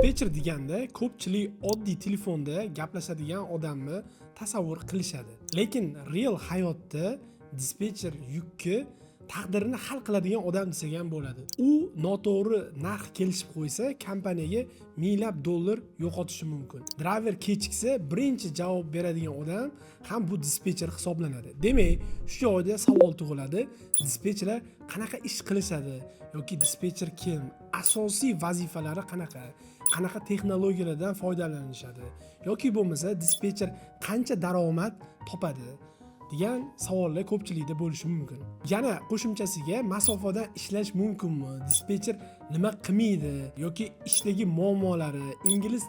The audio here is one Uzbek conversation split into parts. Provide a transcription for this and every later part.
Dispetcher deganda ko'pchilik oddiy telefonda gaplashadigan odamni tasavvur qilishadi. Lekin real hayotda dispetcher yukki taqdirini hal qiladigan odam desak ham bo'ladi. U noto'g'ri narx kelishib qo'ysa, kompaniyaga minglab dollar yo'qotishi mumkin. Driver kechiksa, birinchi javob beradigan odam ham bu dispetcher hisoblanadi. Demak, shu joyda savol tug'iladi. Dispetcherlar qanaqa ish qilishadi yoki dispetcher kim? Asosiy vazifalari qanaqa? Qanaqa texnologiyalardan foydalanishadi yoki bo'lmasa dispetcher qancha daromad topadi degan savollar ko'pchilikda bo'lishi mumkin. Yana qo'shimchasiga masofadan ishlash mumkinmi? Dispetcher nima qilmaydi yoki ishdagi muammolari, ingliz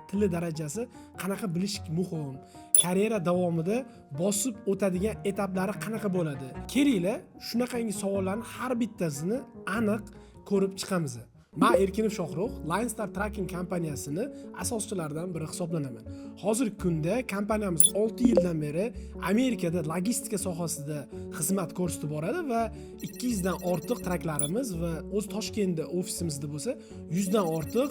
tili darajasi qanaqa bilish muhim? Karyera davomida bosib o'tadigan etaplari qanaqa bo'ladi? Kelinglar, shunaqangi savollarning har bittasini aniq ko'rib chiqamiz. Men Erkinov Shohrux, Linestar Tracking kompaniyasini asoschilaridan biri hisoblanaman. Hozirgi kunda kompaniyamiz 6 yildan beri Amerikada logistika sohasida xizmat ko'rsatib boradi va 200 dan ortiq traklarimiz va o'z Toshkentda ofisimizda bo'lsa 100 dan ortiq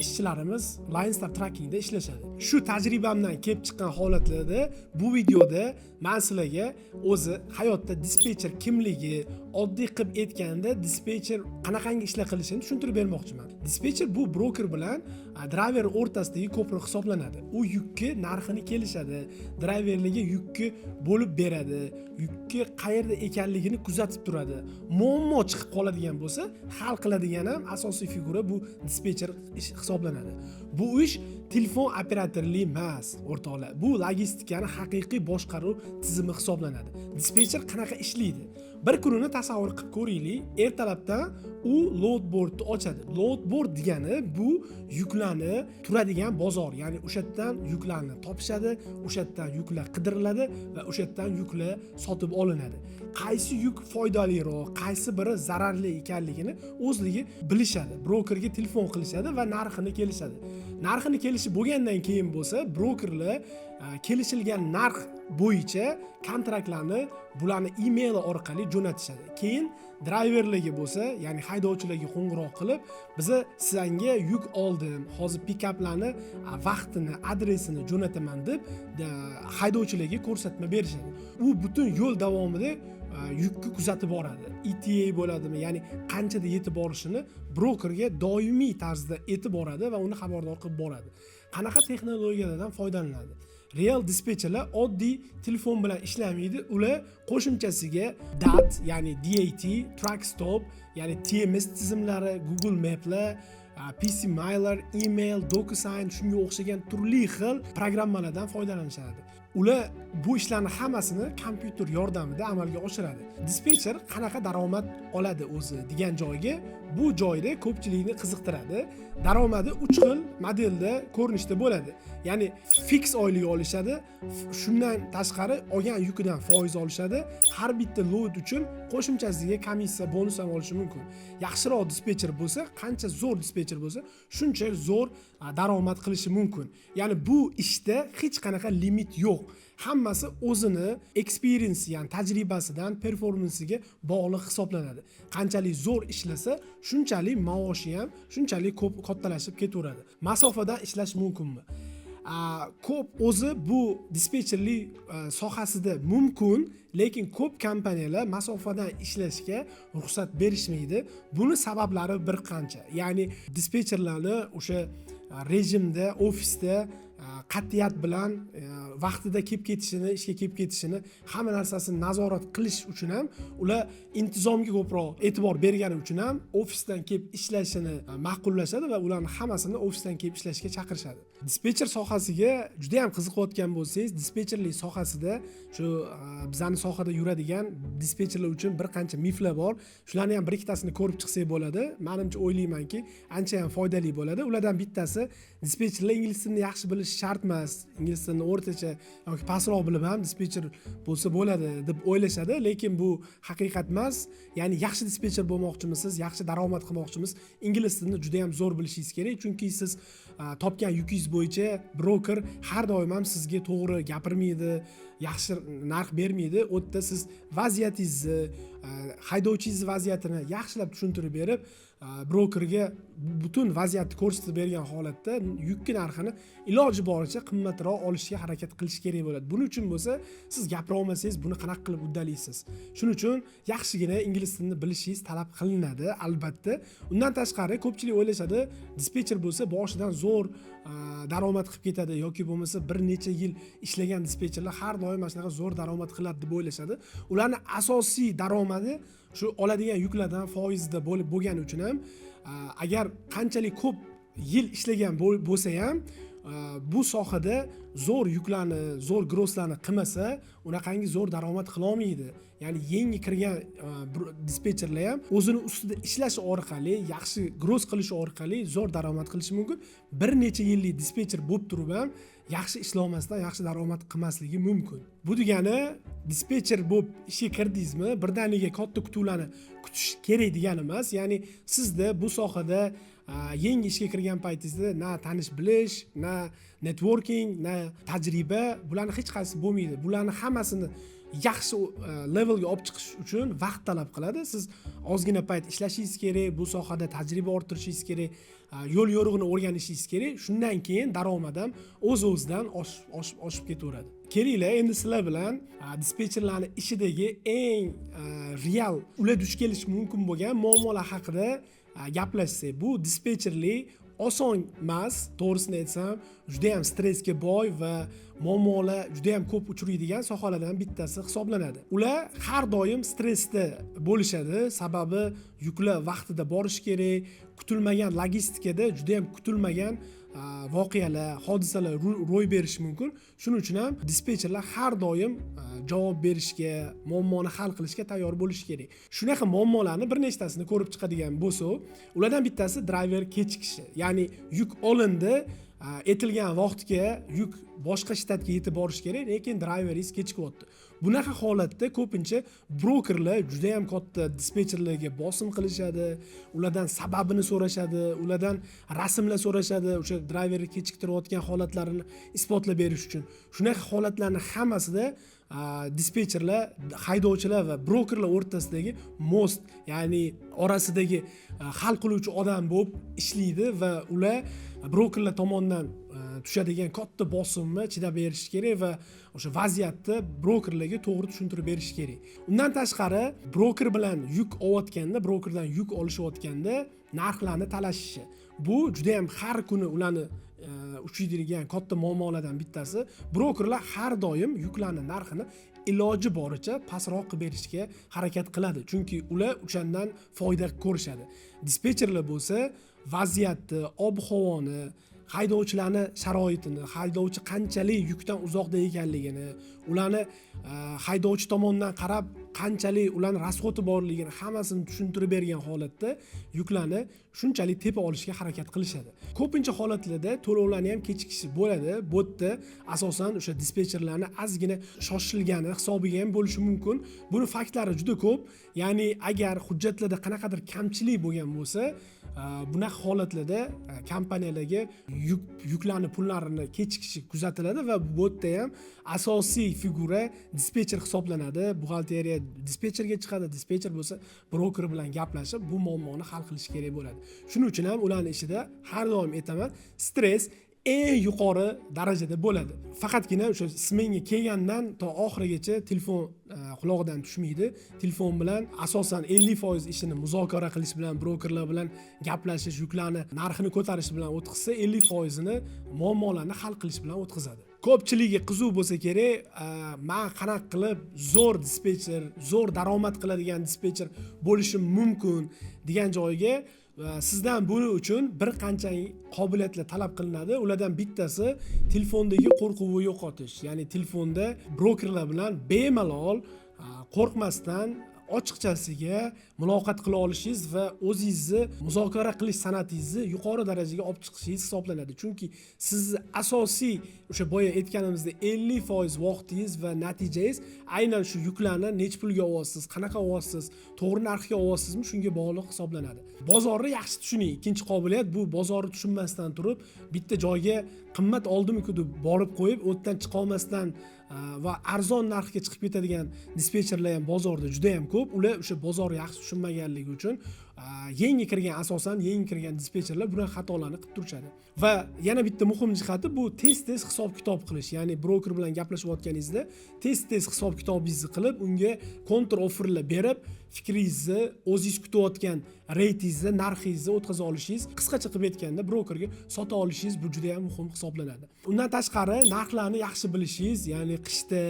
ishchilarimiz Linestar Trackingda ishlashadi. Shu tajribamdan kelib chiqqan holatlarda bu videoda men sizlarga o'zi hayotda dispetcher kimligi, oddiy qilib aytganda dispetcher qanaqangi ishlar qilishini tushuntirib bermoqchiman. Dispetcher bu broker bilan driver o'rtasidagi ko'prik hisoblanadi. U yukki narxini kelishadi, driverlarga yukki bo'lib beradi, yukki qayerda ekanligini kuzatib turadi. Muammo chiqib qoladigan bo'lsa, hal qiladigan ham asosiy figura bu dispetcher hisoblanadi. Bu ish telefon operatorlik emas, o'rtoqlar. Bu logistikani haqiqiy boshqaruv tizimi hisoblanadi. Dispetcher qanaqa ishlaydi? Bir kunini tasavvur qilib ko'raylik. Ertalabdan u loadboardni ochadi. Loadboard degani bu yuklarni turadigan bozor, ya'ni o'sha yerdan yuklarni topishadi, o'sha yerdan yuklar qidiriladi va o'sha yerdan yuklar sotib olinadi. Qaysi yuk foydaliroq, qaysi biri zararli ekanligini o'zligi bilishadi. Brokerga telefon qilishadi va narxini kelishadi. Narxini kelishib bo'lgandan keyin bo'lsa, brokerlar kelishilgan narx bo'yicha kontraktlarni bularni email orqali jo'natishadi. Keyin driverlarga bo'lsa, ya'ni haydovchilarga qo'ng'iroq qilib, biza sizga yuk oldim, hozir pikaplarni vaqtini, adresini jo'nataman deb haydovchilarga ko'rsatma berishadi. U butun yo'l davomida yukni kuzatib boradi. ETA bo'ladimi, ya'ni qanchada yetib borishini brokerga doimiy tarzda aytib boradi va uni xabardor qilib boradi. Qanaqa texnologiyalardan foydalanadi? Real dispetcherlar oddiy telefon bilan ishlamaydi. Ular qo'shimchasiga DAT, ya'ni DAT, TrackStop, ya'ni TMS tizimlari, Google Maps'lar, PC Mailer, email, DocuSign shunga o'xshagan turli xil programmalardan foydalanishadi. Ular bu ishlarni hammasini kompyuter yordamida amalga oshiradi. Dispetcher qanaqa daromad oladi o'zi degan joyga bu joyda ko'pchilikni qiziqtiradi. Daromadi 3 xil modelda ko'rinishda bo'ladi. Ya'ni fix oylik olishadi. Shundan tashqari olgan yukidan foiz olishadi. Har bitta load uchun qo'shimchasiga komissiya, bonus ham olishi mumkin. Yaxshiroq dispetcher bo'lsa, qancha zo'r dispetcher bo'lsa, shuncha zo'r daromad qilishi mumkin. Ya'ni bu ishda hech qanaqa limit yo'q. Hammasi o'zini experience, ya'ni tajribasidan, performansiga bog'liq hisoblanadi. Qanchalik zo'r ishlasa, shunchalik maoshi ham shunchalik ko'p kattalashib ketaveradi. Masofadan ishlash mumkinmi? Ko'p o'zi bu dispetcherlik sohasida mumkin, lekin ko'p kompaniyalar masofadan ishlashga ruxsat berishmaydi. Buni sabablari bir qancha. Ya'ni dispetcherlarni o'sha rejimda, ofisda qat'iyat bilan vaqtida kelib ketishini, ishga kelib ketishini, hamma narsasini nazorat qilish uchun ham, ular intizomga ko'proq e'tibor bergani uchun ham ofisdan kelib ishlashini ma'qullashadi va ularning hammasini ofisdan kelib ishlashga chaqirishadi. Dispetcher sohasiga juda ham qiziqayotgan bo'lsangiz, dispetcherlik sohasida shu bizning sohada yuradigan dispetcherlar uchun bir qancha miflar bor. Shularni ham bir ikkitasini ko'rib chiqsak bo'ladi. Menimcha o'ylaymanki, ancha ham foydali bo'ladi. Ulardan bittasi dispetcherlar ingliz tilini yaxshi bilish shart emas. Ingliz tilini o'rtacha yoki pastroq bilib ham dispetcher bo'lsa bo'ladi deb o'ylashadi, lekin bu haqiqat emas. Ya'ni yaxshi dispetcher bo'lmoqchimisiz, yaxshi daromad qilmoqchimiz, ingliz tilini juda ham zo'r bilishingiz kerak, chunki siz topgan yukingiz bo'yicha broker har doim ham sizga to'g'ri gapirmaydi, yaxshi narx bermaydi. U yerda siz vaziyatingizni, haydovchingiz vaziyatini yaxshilab tushuntirib berib, brokerga butun vaziyatni ko'rsatib bergan holatda yuk narxini iloji boricha qimmatroq olishga harakat qilish kerak bo'ladi. Buning uchun bo'lsa, siz gapira olmasangiz buni qanaqa qilib uddalaysiz? Shuning uchun yaxshigina ingliz tilini bilishingiz talab qilinadi, albatta. Undan tashqari ko'pchilik o'ylashadi, dispetcher bo'lsa boshidan zo'r daromad qilib ketadi yoki bo'lmasa bir necha yil ishlagan dispetcherlar har doim mana shunaqa zo'r daromad qiladi deb o'ylashadi. Ularning asosiy daromadi shu oladigan yuklardan foizda bo'lgani uchun ham agar qanchalik ko'p yil ishlagan bo'lsa ham bu sohada zo'r yuklarni, zo'r grosslarni qilmasa, unaqangi zo'r daromad qila olmaydi. Ya'ni yangi kirgan dispetcherlar ham o'zini ustida ishlash orqali, yaxshi gross qilish orqali zo'r daromad qilishi mumkin. Bir necha yillik dispetcher bo'lib turib ham yaxshi ishlamasdan yaxshi daromad qilmasligi mumkin. Bu degani dispetcher bo'lib ishga kirdingizmi, birdaniga katta kutuvlarni kutish kerak degani emas. Ya'ni sizda bu sohada yangi ishga kirgan paytingizda na tanish bilish, na networking, na tajriba, bularning hech qaysi bo'lmaydi. Bularning hammasini yaxshi levelga olib chiqish uchun vaqt talab qiladi. Siz ozgina payt ishlashingiz kerak, bu sohada tajriba orttirishingiz kerak, yo'l yo'rig'ini o'rganishingiz kerak. Shundan keyin daromad ham o'z-o'zidan oshib ketaveradi. Kelinglar, endi sizlar bilan dispetcherlarning ishidagi eng real ular duch kelish mumkin bo'lgan muammolar haqida gaplashsak. Bu dispetcherlik oson emas, to'g'risini aytsam, juda ham stressga boy va muammolar juda ham ko'p uchraydigan sohalardan bittasi hisoblanadi. Ular har doim stressda bo'lishadi, sababi yuklar vaqtida borish kerak, kutilmagan logistikada juda ham kutilmagan voqealar, hodisalar ro'y berishi mumkin. Shuning uchun ham dispetcherlar har doim javob berishga, muammoni hal qilishga tayyor bo'lishi kerak. Shunaqa muammolarni bir nechtasini ko'rib chiqadigan bo'lsa, ulardan bittasi driver kechikishi. Ya'ni yuk olindi, etilgan vaqtga yuk boshqa shtatga yetib borish kerak, lekin driveringiz kechikyapti. Bunaqa holatda ko'pincha brokerlar juda ham katta dispetcherlarga bosim qilishadi, ulardan sababini so'rashadi, ulardan rasmlar so'rashadi, o'sha driverni kechiktirayotgan holatlarini isbotlab berish uchun. Shunaqa holatlarning hammasida dispetcherlar, haydovchilar va brokerlar o'rtasidagi most, ya'ni orasidagi hal qiluvchi odam bo'lib ishlaydi va ular brokerlar tomonidan tushadigan katta bosimni chidab berish kerak va o'sha vaziyatni brokerlarga to'g'ri tushuntirib berish kerak. Undan tashqari, broker bilan yuk olayotganda, brokerdan yuk olishayotganda narxlarni talashishi. Bu juda ham har kuni ularni uchraydigan katta muammolardan bittasi. Brokerlar har doim yuklarning narxini iloji boricha pastroq qilib berishga harakat qiladi, chunki ular o'shandan foyda ko'rishadi. Dispetcherlar bo'lsa, vaziyatni, ob-havoni, haydovchilarni sharoitini, haydovchi qanchalik yukdan uzoqda ekanligini, ularni haydovchi tomonidan qarab qanchalik ularning rasxoti borligini hammasini tushuntirib bergan holatda yuklarni shunchalik tepa olishga harakat qilishadi. Ko'pincha holatlarda to'lovlarni ham kechikishi bo'ladi. Bu yerda asosan o'sha dispetcherlarni ozgina shoshilgani hisobiga ham bo'lishi mumkin. Buni faktlari juda ko'p. Ya'ni agar hujjatlarda qanaqadir kamchilik bo'lgan bo'lsa, bunaqa holatlarda kompaniyalarga yuklarni pullarini kechikishi kuzatiladi va bu yerda ham asosiy figura dispetcher hisoblanadi. Buxgalteriya dispetcherga chiqadi, dispetcher bo'lsa broker bilan gaplashib bu muammoni hal qilish kerak bo'ladi. Shuning uchun ham ularning ishida har doim aytaman, stress eng yuqori darajada bo'ladi. Faqatgina o'sha smenga kelgandan to oxirigacha telefon qulog'idan tushmaydi. Telefon bilan asosan 50% ishini muzokara qilish bilan, brokerlar bilan gaplashish, yuklarni narxini ko'tarish bilan o'tkazsa, 50%ni muammolarni hal qilish bilan o'tkazadi. Ko'pchiligi qizuv bo'lsa kerak, men qanaqa qilib zo'r dispetcher, zo'r daromad qiladigan dispetcher bo'lishim mumkin degan joyga sizdan buning uchun bir qancha qobiliyatlar talab qilinadi. Ulardan bittasi telefondagi qo'rquvni yo'qotish. Ya'ni telefonda brokerlar bilan bemalol qo'rqmasdan ochiqchasiga muloqot qila olishingiz va o'zingizni muzokara qilish san'atingizni yuqori darajaga olib chiqishingiz hisoblanadi. Chunki sizni asosiy o'sha boya aytganimizdek 50% vaqtingiz va natijangiz aynan shu yuklarni nech pulga olyapsiz, qanaqa olyapsiz, to'g'ri narxga olyapsizmi, shunga bog'liq hisoblanadi. Bozorni yaxshi tushuning. Ikkinchi qobiliyat bu bozorni tushunmasdan turib, bitta joyga qimmat oldimi-ku deb borib qo'yib, o'tdan chiqa olmasdan va arzon narxga chiqib ketadigan dispetcherlar ham bozorda juda ham ko'p. Ular o'sha bozorni yaxshi tushunmaganligi uchun yangi kirgan, asosan yangi kirgan dispetcherlar bunaqa xatolarni qilib turishadi. Va yana bitta muhim jihati bu tez hisob-kitob qilish. Ya'ni broker bilan gaplashayotganingizda tez hisob-kitobingizni qilib, unga counter offerlar berib, fikringizni, o'zingiz kutayotgan reytingizni, narxingizni o'tkaza olishingiz, qisqacha qilib aytganda brokerga sota olishingiz bu juda ham muhim hisoblanadi. Undan tashqari narxlarni yaxshi bilishingiz, ya'ni qishda,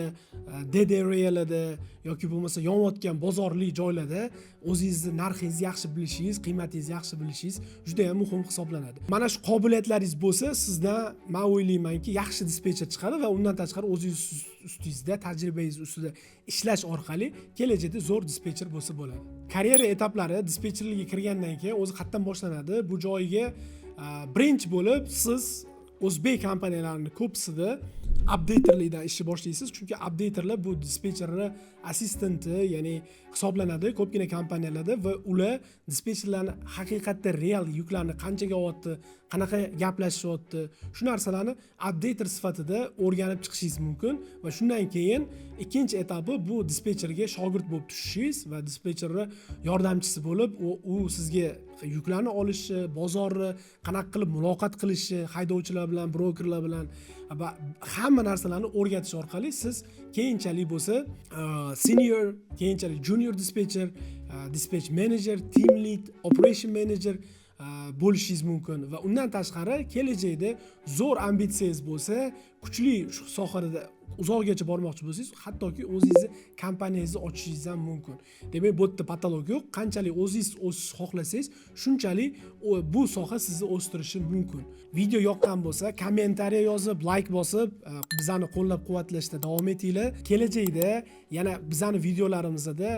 DDRlarda yoki bo'lmasa yonayotgan bozorli joylarda o'zingizni narxingizni yaxshi bilishingiz, qiymatingizni yaxshi bilishingiz juda ham muhim hisoblanadi. Mana shu qobiliyatlaringiz bo'lsa, sizdan men o'ylaymanki, yaxshi dispetcher chiqadi va undan tashqari o'zingiz ustingizda, tajribangiz ustida ishlash orqali kelajakda zo'r dispetcher bo'lsa bo'ladi. Karyera etaplari dispetcherlikka kirgandan keyin o'zi qayerdan boshlanadi? Bu joyiga birinchi bo'lib siz o'zbek kompaniyalarining ko'psida updaterlikdan ishni boshlaysiz, chunki updaterlar bu dispetcherlar assistenti, ya'ni hisoblanadi ko'pgina kompaniyalarda va ular dispetcherlarni haqiqatda real yuklarni qanchaga olyapti, qanaqa gaplashyapti, shu narsalarni updater sifatida o'rganib chiqishingiz mumkin va shundan keyin ikkinchi etapi bu dispetcherga shogird bo'lib tushishingiz va dispetcherga yordamchisi bo'lib, u sizga yuklarni olishi, bozorni qanaqa qilib muloqot qilishi, haydovchilar bilan, brokerlar bilan va hamma narsalarni o'rgatish orqali siz keyinchalik bo'lsa senior, keyinchalik junior dispetcher, dispatch manager, team lead, operation manager bo'lishingiz mumkin va undan tashqari kelajakda zo'r ambitsiyangiz bo'lsa, kuchli shu sohada uzoqgacha bormoqchi bo'lsangiz, hattoki o'zingizni kompaniyangizni ochishingiz ham mumkin. Demak, bu yerda patolog yo'q. Qanchalik o'zingiz o'sish xohlasangiz, shunchalik bu soha sizni o'stirishi mumkin. Video yoqqan bo'lsa, kommentariya yozib, like bosib, bizani qo'llab-quvvatlashda davom etinglar. Kelajakda yana bizani videolarimizda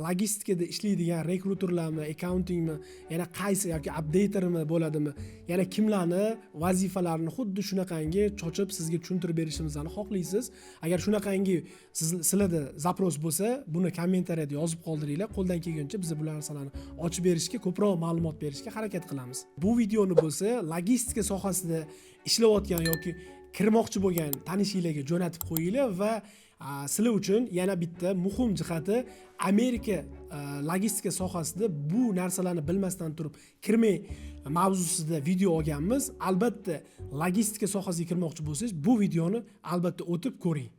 logistikada ishlaydigan rekruterlarmi, accountingmi, yana qaysi yoki updatermi bo'ladimi, yana kimlarni vazifalarini xuddi shunaqangi chochib sizga tushuntirib berishimizni xohlaysiz. Agar shunaqangi sizlarda zapros bo'lsa, buni kommentariyada yozib qoldiringlar. Qo'ldan kelguncha biz bu narsalarni ochib berishga, ko'proq ma'lumot berishga harakat qilamiz. Bu videoni bo'lsa, logistika sohasida ishlayotgan yoki kirmoqchi bo'lgan tanishinglarga jo'natib qo'yinglar va sizlar uchun yana bitta muhim jihati, Amerika logistika sohasida bu narsalarni bilmasdan turib kirmay mavzusida video olganmiz. Albatta, logistika sohasiga kirmoqchi bo'lsangiz, bu videoni albatta o'tib ko'ring.